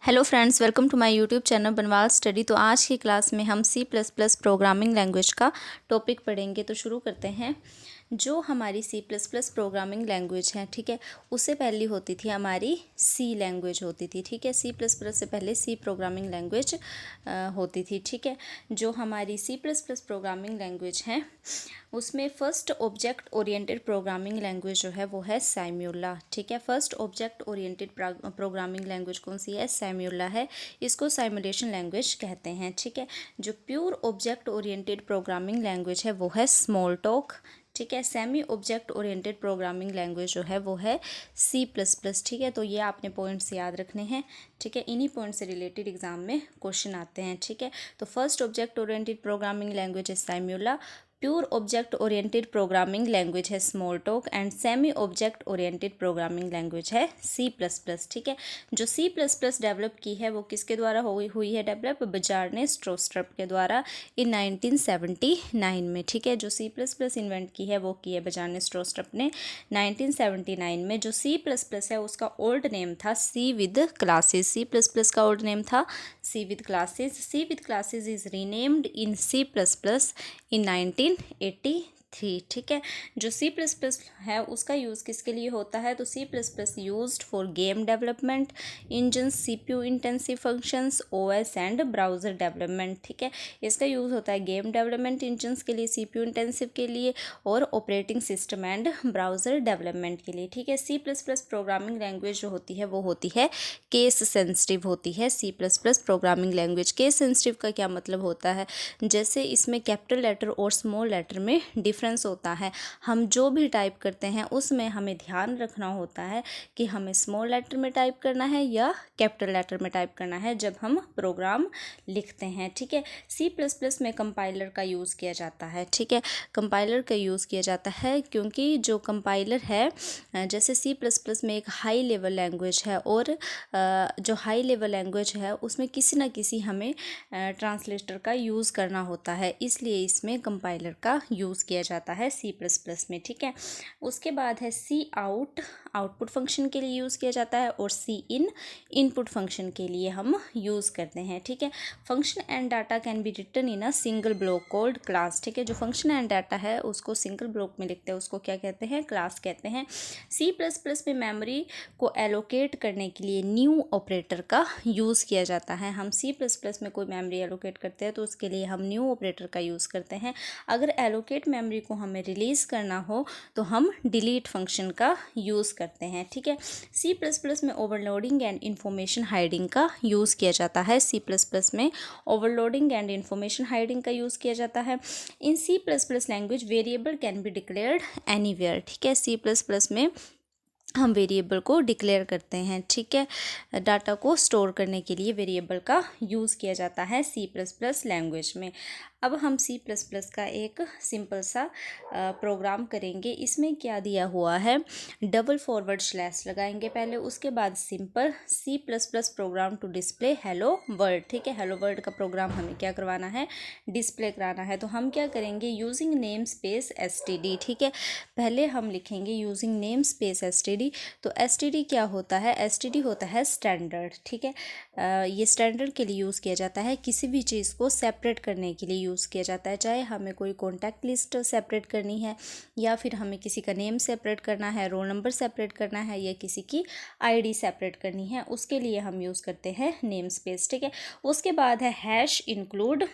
Hello friends, welcome to my YouTube channel Banwal study. तो आज की क्लास में हम C plus plus programming language का टॉपिक पढ़ेंगे। तो शुरू करते हैं। जो हमारी C plus plus programming language है, ठीक है, उससे पहले होती थी हमारी सी लैंग्वेज होती थी, ठीक है। सी प्लस प्लस से पहले सी प्रोग्रामिंग लैंग्वेज होती थी, ठीक है। जो हमारी C plus plus programming language है उसमें first object oriented programming language जो है वो है सैम्यूला, ठीक है। First object oriented programming language कौन सी है? सैम्यूला है। इसको साइमुलेशन लैंग्वेज कहते हैं, ठीक है। जो pure object oriented programming language है वो है स्मॉल टॉक, ठीक है। Semi object oriented programming language जो है वो है सी प्लस प्लस, ठीक है। तो ये आपने पॉइंट्स याद रखने हैं, ठीक है। इन्हीं पॉइंट से रिलेटेड एग्जाम में क्वेश्चन आते हैं, ठीक है। तो first object oriented programming language है Simula, pure object oriented programming language है Smalltalk and semi object oriented programming language है सी प्लस प्लस, ठीक है। जो सी प्लस प्लस डेवलप की है वो किसके द्वारा हुई है डेवलप? बजाज ने स्ट्रोस्ट्रप के द्वारा इन 1979 में, ठीक है। जो सी प्लस प्लस इन्वेंट की है वो की है बजाज ने स्ट्रोस्ट्रप ने 1979 में। जो सी प्लस प्लस है उसका ओल्ड नेम था C with classes. C plus plus का ओल्ड नेम था C with classes. C with classes is renamed in C plus plus in 1983, ठीक है। जो सी प्लस प्लस है उसका यूज़ किसके लिए होता है? तो C plus plus used for game development, engine, CPU intensive functions, OS and browser development, ठीक है। इसका यूज़ होता है गेम डेवलपमेंट इंजन्स के लिए, सीपीयू इंटेंसिव के लिए और operating system and browser development के लिए, ठीक है। C plus plus programming language जो होती है वो होती है केस सेंसिटिव होती है। C plus plus programming language case sensitive का क्या मतलब होता है? जैसे इसमें कैपिटल लेटर और स्मॉल लेटर में डिफरेंस होता है। हम जो भी टाइप करते हैं उसमें हमें ध्यान रखना होता है कि हमें स्मॉल लेटर में टाइप करना है या कैपिटल लेटर में टाइप करना है जब हम प्रोग्राम लिखते हैं, ठीक है। सी प्लस प्लस में कंपाइलर का यूज़ किया जाता है, ठीक है। कंपाइलर का यूज़ किया जाता है क्योंकि जो कंपाइलर है, जैसे सी प्लस प्लस में एक हाई लेवल लैंग्वेज है और जो हाई लेवल लैंग्वेज है उसमें किसी न किसी हमें ट्रांसलेटर का यूज़ करना होता है, इसलिए इसमें कंपाइलर का यूज़ किया जाता है सी प्लस प्लस में, ठीक है। उसके बाद है सी आउट, आउटपुट फंक्शन के लिए यूज़ किया जाता है, और सी इन इनपुट फंक्शन के लिए हम यूज़ करते हैं, ठीक है। Function and data can be written in a single block called class, ठीक है। जो फंक्शन एंड डाटा है उसको सिंगल ब्लॉक में लिखते हैं, उसको क्या कहते हैं? क्लास कहते हैं। सी प्लस प्लस में मेमोरी को एलोकेट करने के लिए न्यू ऑपरेटर का यूज़ किया जाता है। हम सी प्लस प्लस में कोई मेमोरी एलोकेट करते हैं तो उसके लिए हम न्यू ऑपरेटर का यूज़ करते हैं। अगर एलोकेट मेमोरी को हमें रिलीज़ करना हो तो हम डिलीट फंक्शन का यूज़ करते हैं, ठीक है। सी प्लस प्लस में ओवरलोडिंग एंड इंफॉर्मेशन हाइडिंग का यूज़ किया जाता है। सी प्लस प्लस में ओवरलोडिंग एंड इंफॉर्मेशन हाइडिंग का यूज़ किया जाता है। In C plus plus language variable can be declared anywhere, ठीक है। सी प्लस प्लस में हम वेरिएबल को डिक्लेयर करते हैं, ठीक है। डाटा को स्टोर करने के लिए वेरिएबल का यूज़ किया जाता है सी प्लस प्लस लैंग्वेज में। अब हम सी प्लस प्लस का एक सिंपल सा प्रोग्राम करेंगे। इसमें क्या दिया हुआ है? डबल फॉरवर्ड स्लैश लगाएंगे पहले, उसके बाद simple C plus plus program to display hello world, ठीक है। हेलो वर्ल्ड का प्रोग्राम हमें क्या करवाना है? डिस्प्ले कराना है। तो हम क्या करेंगे? यूजिंग नेम स्पेस एसटीडी, ठीक है। पहले हम लिखेंगे यूजिंग नेम स्पेस एसटीडी। तो एसटीडी क्या होता है? एसटीडी होता है स्टैंडर्ड, ठीक है। ये स्टैंडर्ड के लिए यूज़ किया जाता है, किसी भी चीज़ को सेपरेट करने के लिए यूज़ किया जाता है। चाहे हमें कोई कॉन्टैक्ट लिस्ट सेपरेट करनी है, या फिर हमें किसी का नेम सेपरेट करना है, रोल नंबर सेपरेट करना है, या किसी की आईडी सेपरेट करनी है, उसके लिए हम यूज़ करते हैं नेम स्पेस, ठीक है। उसके बाद है हैश इंक्लूड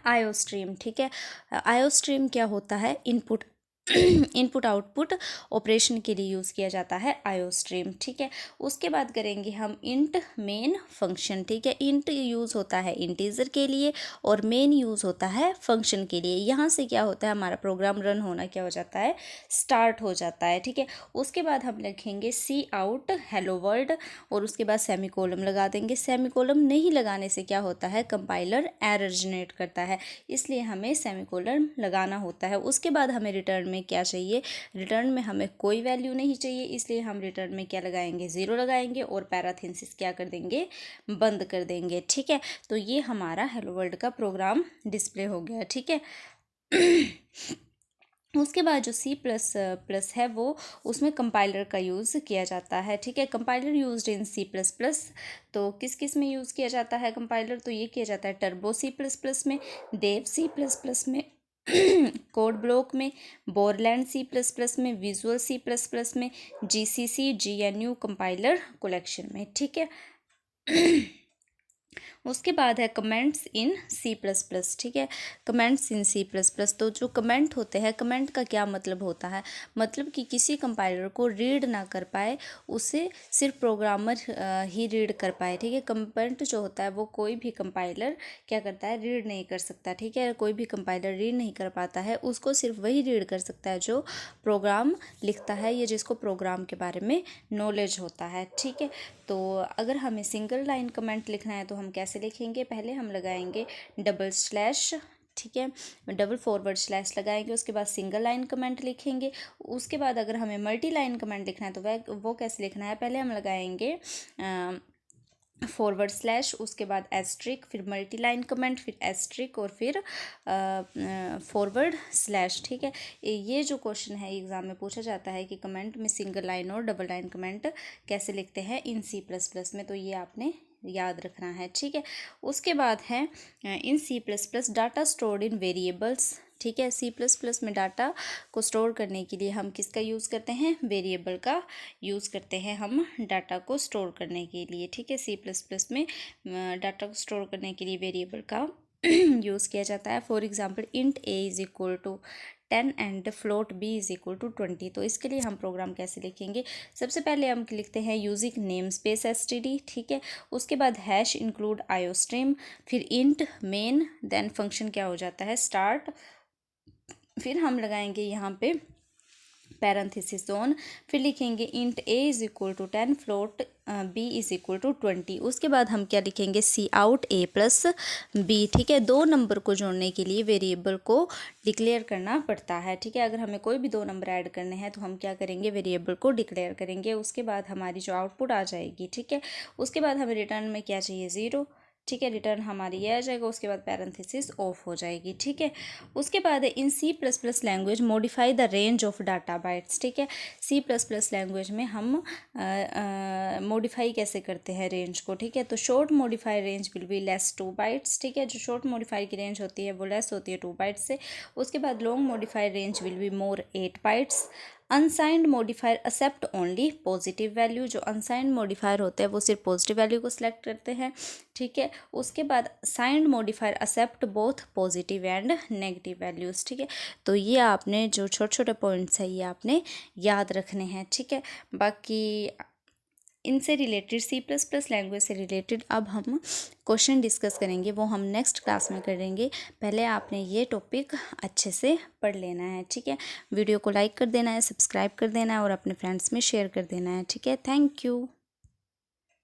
आयो स्ट्रीम, ठीक है। आयो स्ट्रीम क्या होता है? इनपुट इनपुट आउटपुट ऑपरेशन के लिए यूज़ किया जाता है आयो स्ट्रीम, ठीक है। उसके बाद करेंगे हम इंट मेन फंक्शन, ठीक है। इंट यूज़ होता है इंटीजर के लिए और मेन यूज़ होता है फंक्शन के लिए। यहाँ से क्या होता है? हमारा प्रोग्राम रन होना क्या हो जाता है? स्टार्ट हो जाता है, ठीक है। उसके बाद हम लिखेंगे सी आउट हेलो वर्ल्ड, और उसके बाद सेमीकोलम लगा देंगे। सेमीकोलम नहीं लगाने से क्या होता है? कंपाइलर एरर जनरेट करता है, इसलिए हमें सेमीकोलम लगाना होता है। उसके बाद हमें रिटर्न में क्या चाहिए? रिटर्न में हमें कोई वैल्यू नहीं चाहिए, इसलिए हम रिटर्न में क्या लगाएंगे? ज़ीरो लगाएंगे, और पैराथेसिस क्या कर देंगे? बंद कर देंगे, ठीक है। तो ये हमारा हेलो वर्ल्ड का प्रोग्राम डिस्प्ले हो गया, ठीक है। उसके बाद जो सी प्लस प्लस है वो उसमें कंपाइलर का यूज़ किया जाता है, ठीक है। Compiler used in C plus plus, तो किस किस में यूज़ किया जाता है कंपाइलर, तो ये किया जाता है टर्बो सी प्लस प्लस में, देव सी प्लस प्लस में, कोड ब्लॉक में, बोरलैंड सी प्लस प्लस में, विजुअल सी प्लस प्लस में, जीसीसी जीएनयू कंपाइलर कलेक्शन में, ठीक है। उसके बाद है comments in C plus plus, ठीक है। Comments in C plus plus, तो जो कमेंट होते हैं, कमेंट का क्या मतलब होता है, मतलब कि किसी कंपाइलर को रीड ना कर पाए उसे सिर्फ प्रोग्रामर ही रीड कर पाए, ठीक है। कमेंट जो होता है वो कोई भी कंपाइलर क्या करता है, रीड नहीं कर सकता, ठीक है। कोई भी कंपाइलर रीड नहीं कर पाता है, उसको सिर्फ वही रीड कर सकता है जो प्रोग्राम लिखता है या जिसको प्रोग्राम के बारे में नॉलेज होता है, ठीक है। तो अगर हमें सिंगल लाइन कमेंट लिखना है तो हम कैसे लिखेंगे, पहले हम लगाएंगे डबल स्लैश, ठीक है, डबल फॉरवर्ड स्लैश लगाएंगे, उसके बाद सिंगल लाइन कमेंट लिखेंगे। उसके बाद अगर हमें मल्टी लाइन कमेंट लिखना है तो वो कैसे लिखना है, पहले हम लगाएंगे फॉरवर्ड स्लैश, उसके बाद एस्ट्रिक, फिर मल्टी लाइन कमेंट, फिर एस्ट्रिक और फिर फॉरवर्ड स्लैश, ठीक है। ये जो क्वेश्चन है एग्जाम में पूछा जाता है कि कमेंट में सिंगल लाइन और डबल लाइन कमेंट कैसे लिखते हैं इन सी प्लस प्लस में, तो ये आपने याद रखना है, ठीक है। उसके बाद है in C plus plus data stored in variables, ठीक है। सी प्लस प्लस में डाटा को स्टोर करने के लिए हम किसका यूज़ करते हैं, वेरिएबल का यूज़ करते हैं हम डाटा को स्टोर करने के लिए, ठीक है। सी प्लस प्लस में डाटा को स्टोर करने के लिए वेरिएबल का यूज़ किया जाता है। For example int a is equal to 10 and float b is equal to 20, तो इसके लिए हम प्रोग्राम कैसे लिखेंगे, सबसे पहले हम लिखते हैं यूजिंग नेम स्पेस एसटीडी, ठीक है। उसके बाद हैश इंक्लूड आयोस्ट्रीम, फिर इंट मेन, देन फंक्शन क्या हो जाता है स्टार्ट, फिर हम लगाएंगे यहाँ पे पैरेंथेसिस ऑन, फिर लिखेंगे int a is equal to 10 float b is equal to 20। उसके बाद हम क्या लिखेंगे C out a plus b, ठीक है। दो नंबर को जोड़ने के लिए वेरिएबल को डिक्लेयर करना पड़ता है, ठीक है। अगर हमें कोई भी दो नंबर ऐड करने हैं तो हम क्या करेंगे, वेरिएबल को डिक्लेयर करेंगे। उसके बाद हमारी जो आउटपुट आ जाएगी, ठीक है। उसके बाद हमें रिटर्न में क्या चाहिए, ज़ीरो, ठीक है। रिटर्न हमारी ये आ जाएगा, उसके बाद पैरेंथेसिस ऑफ हो जाएगी, ठीक है। उसके बाद in C plus plus language modify the range of data bytes, ठीक है। सी प्लस प्लस लैंग्वेज में हम मॉडिफाई कैसे करते हैं रेंज को, ठीक है। तो short modify range will be less 2 bytes, ठीक है। जो शॉर्ट मॉडिफाई की रेंज होती है वो लेस होती है 2 बाइट्स से। उसके बाद long modify range will be more 8 bytes. Unsigned modifier except only positive value, जो अनसाइंड मॉडिफायर होते हैं वो सिर्फ पॉजिटिव वैल्यू को सिलेक्ट करते हैं, ठीक है। उसके बाद signed modifier except both positive and negative values, ठीक है। तो ये आपने जो छोटे छोटे पॉइंट्स है ये आपने याद रखने हैं, ठीक है। बाकी इनसे related C plus plus language से रिलेटेड अब हम क्वेश्चन डिस्कस करेंगे, वो हम नेक्स्ट क्लास में करेंगे। पहले आपने ये टॉपिक अच्छे से पढ़ लेना है, ठीक है। वीडियो को लाइक कर देना है, सब्सक्राइब कर देना है और अपने फ्रेंड्स में शेयर कर देना है, ठीक है। Thank you.